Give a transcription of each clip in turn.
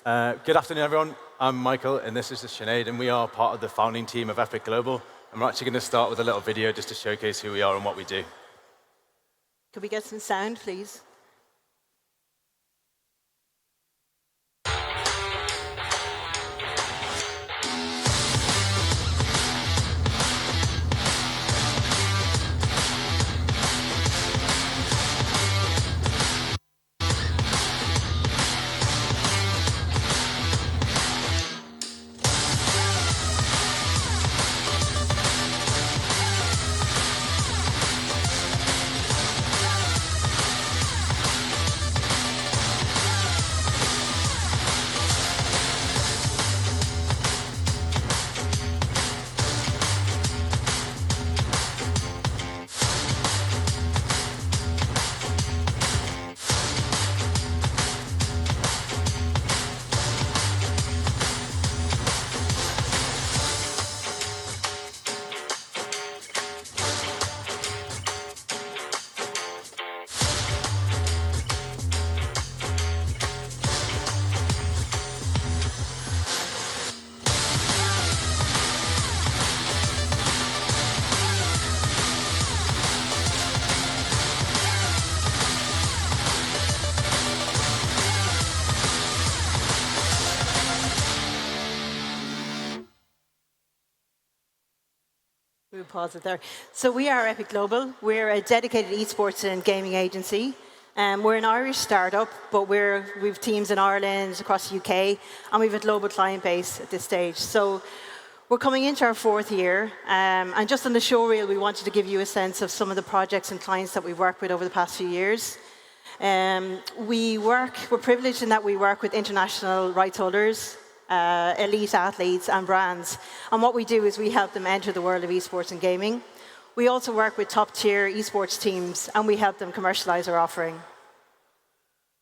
Good afternoon, everyone. I'm Michael, and this is Sinead, and we are part of the founding team of Epic Global. And we're actually going to start with a little video just to showcase who we are and what we do. Could we get some sound, please? We'll pause it there. So we are Epic Global. We're a dedicated esports and gaming agency. We're an Irish startup, but we've teams in Ireland, across the UK, and we've a global client base at this stage. So we're coming into our 4th year, and just on the show reel, we wanted to give you a sense of some of the projects and clients that we've worked with over the past few years. We're privileged in that we work with international rights holders, elite athletes and brands. And what we do is we help them enter the world of esports and gaming. We also work with top-tier esports teams, and we help them commercialize our offering.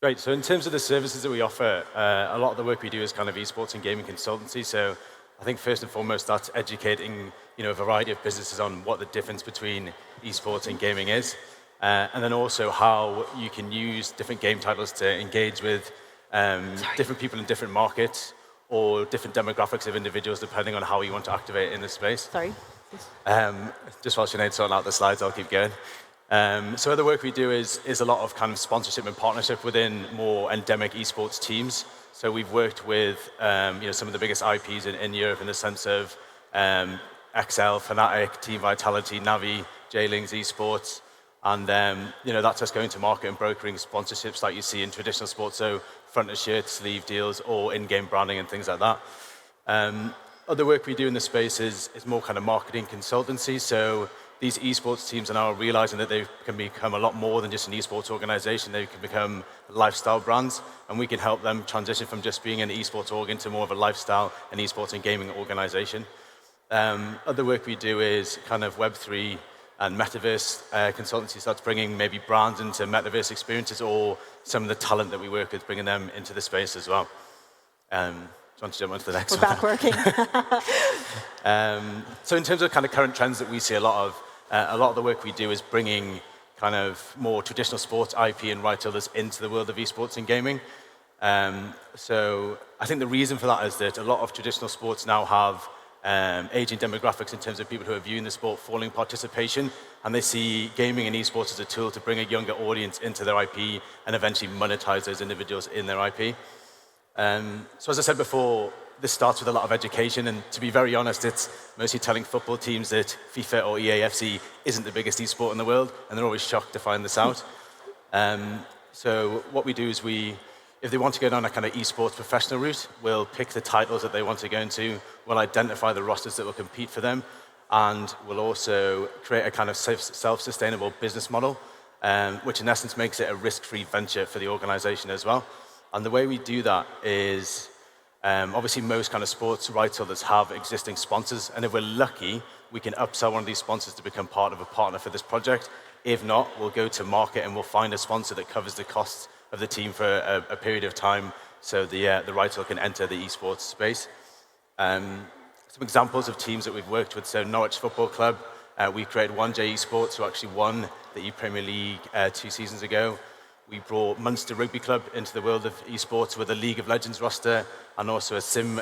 Great. So in terms of the services that we offer, a lot of the work we do is kind of esports and gaming consultancy. So I think first and foremost, that's educating a variety of businesses on what the difference between esports and gaming is. And then also how you can use different game titles to engage with different people in different markets or different demographics of individuals, depending on how you want to activate in the space. Sorry. Just while Sinead's sorting out the slides, I'll keep going. So other work we do is a lot of kind of sponsorship and partnership within more endemic esports teams. So we've worked with some of the biggest IPs in Europe in the sense of XL, Fnatic, Team Vitality, Navi, J-Links Esports. And that's us going to market and brokering sponsorships like you see in traditional sports, so front of shirt, sleeve deals, or in-game branding and things like that. Other work we do in the space is more kind of marketing consultancy. So these esports teams are now realizing that they can become a lot more than just an esports organization. They can become lifestyle brands, and we can help them transition from just being an esports org into more of a lifestyle and esports and gaming organization. Other work we do is kind of Web3 and metaverse consultancy, starts bringing maybe brands into metaverse experiences, or some of the talent that we work with, bringing them into the space as well. Do you want to jump on to the next one? We're back working. So in terms of kind of current trends that we see, a lot of the work we do is bringing kind of more traditional sports IP and rights holders into the world of esports and gaming. So I think the reason for that is that a lot of traditional sports now have aging demographics in terms of people who are viewing the sport falling participation, and they see gaming and esports as a tool to bring a younger audience into their IP and eventually monetize those individuals in their IP. So as I said before, this starts with a lot of education, and to be very honest, it's mostly telling football teams that FIFA or EAFC isn't the biggest esport in the world, and they're always shocked to find this out. So what we do is if they want to go down a kind of esports professional route, we'll pick the titles that they want to go into, we'll identify the rosters that will compete for them, and we'll also create a kind of self-sustainable business model, which in essence makes it a risk-free venture for the organization as well. And the way we do that is, obviously most kind of sports rights holders have existing sponsors, and if we're lucky, we can upsell one of these sponsors to become part of a partner for this project. If not, we'll go to market and we'll find a sponsor that covers the costs of the team for a period of time, so the rights holder can enter the esports space. Some examples of teams that we've worked with: so Norwich Football Club, we created 1J Esports, who actually won the E-Premier League 2 seasons ago. We brought Munster Rugby Club into the world of esports with a League of Legends roster and also a sim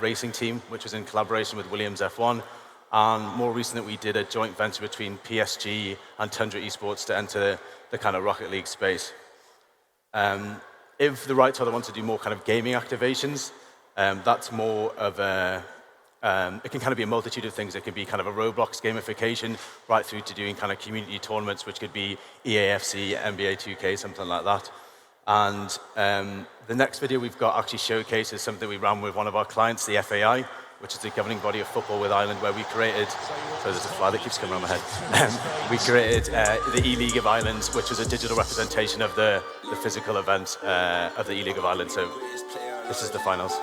racing team, which was in collaboration with Williams F1. And more recently, we did a joint venture between PSG and Tundra Esports to enter the kind of Rocket League space. If the rights holder wants to do more kind of gaming activations, that's more of a, it can kind of be a multitude of things. It can be kind of a Roblox gamification, right through to doing kind of community tournaments, which could be EAFC, NBA 2K, something like that. And the next video we've got actually showcases something we ran with one of our clients, the FAI, which is the governing body of football with Ireland, where we created, so there's a fly that keeps coming around my head. We created the E-League of Ireland, which was a digital representation of the physical event of the E-League of Ireland. So this is the finals.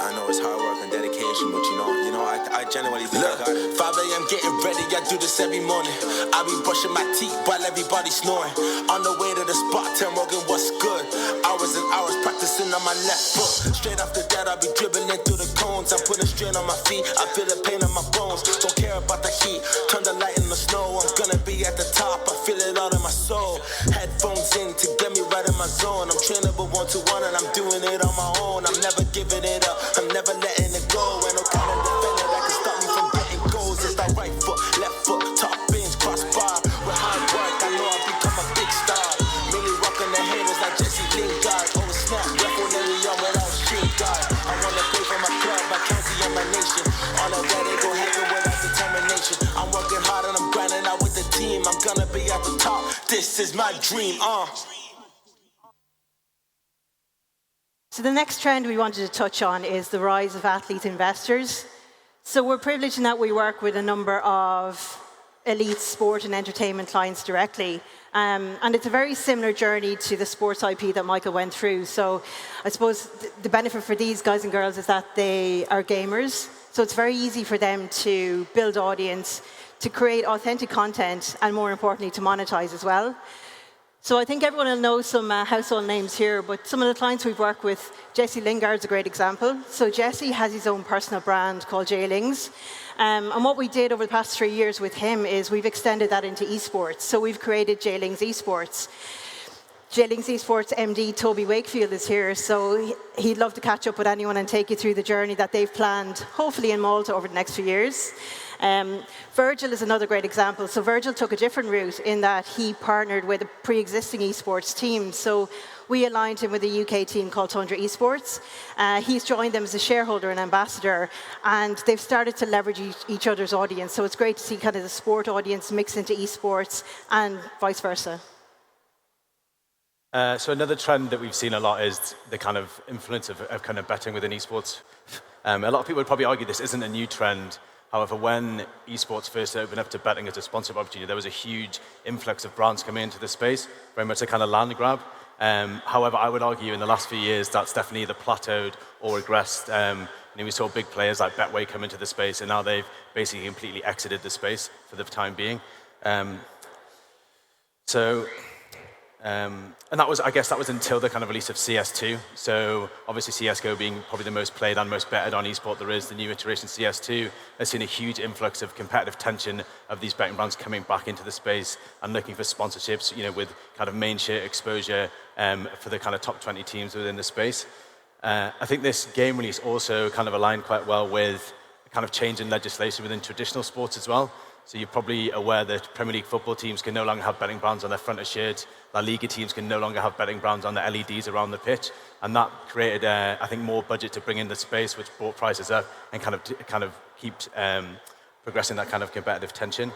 I know it's hard work and dedication, but you know, I genuinely think I got it. 5 a.m. getting ready, I do this every morning. I be brushing my teeth while everybody's snoring. On the way to the spot, tell Morgan what's good. Hours and hours practicing on my left foot. Straight after that, I be dribbling through the cones. I'm putting strain on my feet, I feel the pain in my bones. Don't care about the heat, turn the light in the snow. I'm gonna be at the top, I feel it all in my soul. Headphones in to get me right in my zone. I'm trainable 1-to-1 and I'm doing it on my own. I'm never giving it up, I'm never letting it go. Ain't no kind of defender that can stop me from getting goals. It's that right foot, left foot, top bins, crossbar. With hard work, I know I've become a big star. Really rocking the haters like Jesse Lingard. Oh snap, definitely on without street guard. I wanna play for my club, I can't see on my nation. On the way they go happen without determination. I'm working hard and I'm grinding out with the team. I'm gonna be at the top, this is my dream, So the next trend we wanted to touch on is the rise of athlete investors. So we're privileged in that we work with a number of elite sport and entertainment clients directly. And it's a very similar journey to the sports IP that Michael went through. So I suppose the benefit for these guys and girls is that they are gamers. So it's very easy for them to build audience, to create authentic content, and more importantly, to monetize as well. So I think everyone will know some household names here, but some of the clients we've worked with, Jesse Lingard's a great example. So Jesse has his own personal brand called J-Lings. And what we did over the past 3 years with him is we've extended that into esports. So we've created J-Lings Esports. J-Lings Esports MD Toby Wakefield is here, so he'd love to catch up with anyone and take you through the journey that they've planned, hopefully in Malta over the next few years. Virgil is another great example. So Virgil took a different route in that he partnered with a pre-existing esports team. So we aligned him with a UK team called Tundra Esports. He's joined them as a shareholder and ambassador, and they've started to leverage each other's audience. So it's great to see kind of the sport audience mix into esports and vice versa. So another trend that we've seen a lot is the kind of influence of kind of betting within esports. A lot of people would probably argue this isn't a new trend. However, when esports first opened up to betting as a sponsored opportunity, there was a huge influx of brands coming into the space, very much a kind of land grab. However, I would argue in the last few years that's definitely either plateaued or regressed. We saw big players like Betway come into the space, and now they've basically completely exited the space for the time being. And that was, I guess, that was until the kind of release of CS2. So obviously CSGO being probably the most played and most betted on esport there is, the new iteration CS2 has seen a huge influx of competitive tension of these betting brands coming back into the space and looking for sponsorships, with kind of main share exposure for the kind of top 20 teams within the space. I think this game release also kind of aligned quite well with a kind of change in legislation within traditional sports as well. So you're probably aware that Premier League football teams can no longer have betting brands on their front of shirts. La Liga teams can no longer have betting brands on the LEDs around the pitch. And that created, I think, more budget to bring in the space, which brought prices up and kind of keeps progressing that kind of competitive tension.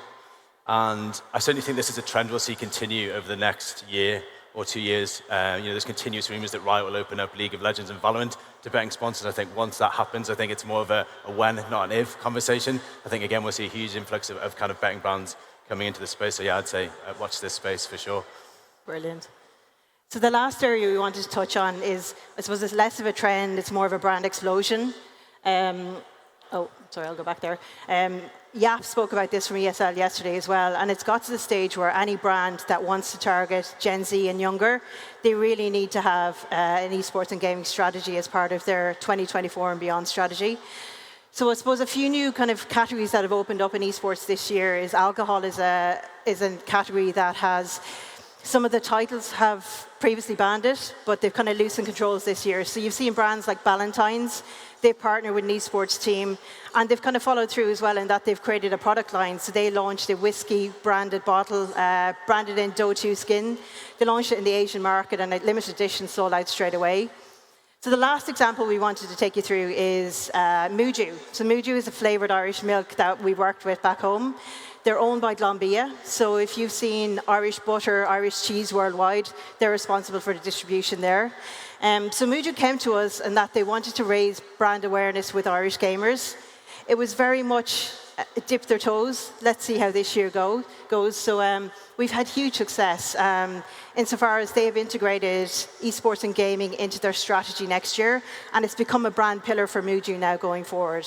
And I certainly think this is a trend we'll see continue over the next year or 2 years. There's continuous rumors that Riot will open up League of Legends and Valorant to betting sponsors. I think once that happens, I think it's more of a when, not an if conversation. I think, again, we'll see a huge influx of kind of betting brands coming into the space. So, yeah, I'd say watch this space for sure. Brilliant. So the last area we wanted to touch on is, I suppose it's less of a trend, it's more of a brand explosion. I'll go back there. Yap spoke about this from ESL yesterday as well, and it's got to the stage where any brand that wants to target Gen Z and younger, they really need to have an esports and gaming strategy as part of their 2024 and beyond strategy. So I suppose a few new kind of categories that have opened up in esports this year is alcohol is a category that has Some of the titles have previously banned it, but they've kind of loosened controls this year. So you've seen brands like Ballantine's, they've partnered with an esports team, and they've kind of followed through as well in that they've created a product line. So they launched a whiskey branded bottle, branded in Dotoo skin. They launched it in the Asian market, and a limited edition sold out straight away. So the last example we wanted to take you through is Muju. So Muju is a flavoured Irish milk that we worked with back home. They're owned by Glanbia, so if you've seen Irish butter, Irish cheese worldwide, they're responsible for the distribution there. So Muju came to us in that they wanted to raise brand awareness with Irish gamers. It was very much dip their toes. Let's see how this year goes. So we've had huge success insofar as they have integrated esports and gaming into their strategy next year, and it's become a brand pillar for Muju now going forward.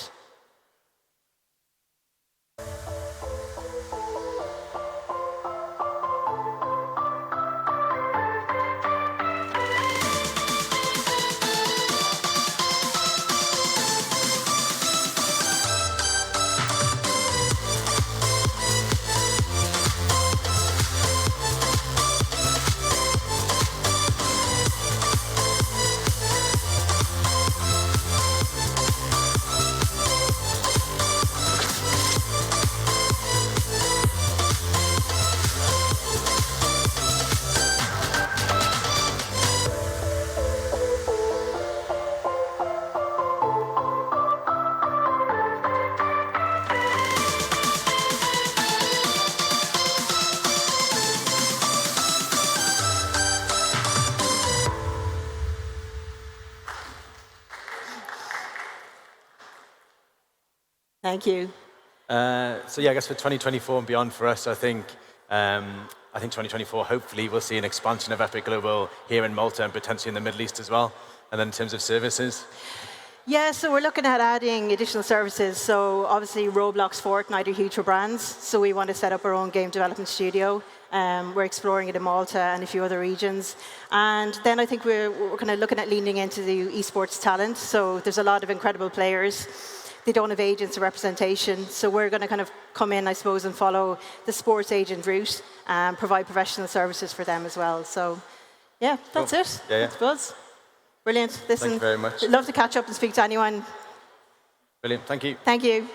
Thank you. So yeah, I guess for 2024 and beyond for us, I think 2024, hopefully we'll see an expansion of Epic Global here in Malta and potentially in the Middle East as well. And then in terms of services? Yeah, so we're looking at adding additional services. So obviously Roblox, Fortnite are huge for brands. So we want to set up our own game development studio. We're exploring it in Malta and a few other regions. And then I think we're kind of looking at leaning into the esports talent. So there's a lot of incredible players. They don't have agents or representation, so we're going to kind of come in, I suppose, and follow the sports agent route and provide professional services for them as well. So, yeah, that's cool. it. Yeah. That's Buzz. Brilliant. Listen, thank you very much. I'd love to catch up and speak to anyone. Brilliant. Thank you. Thank you.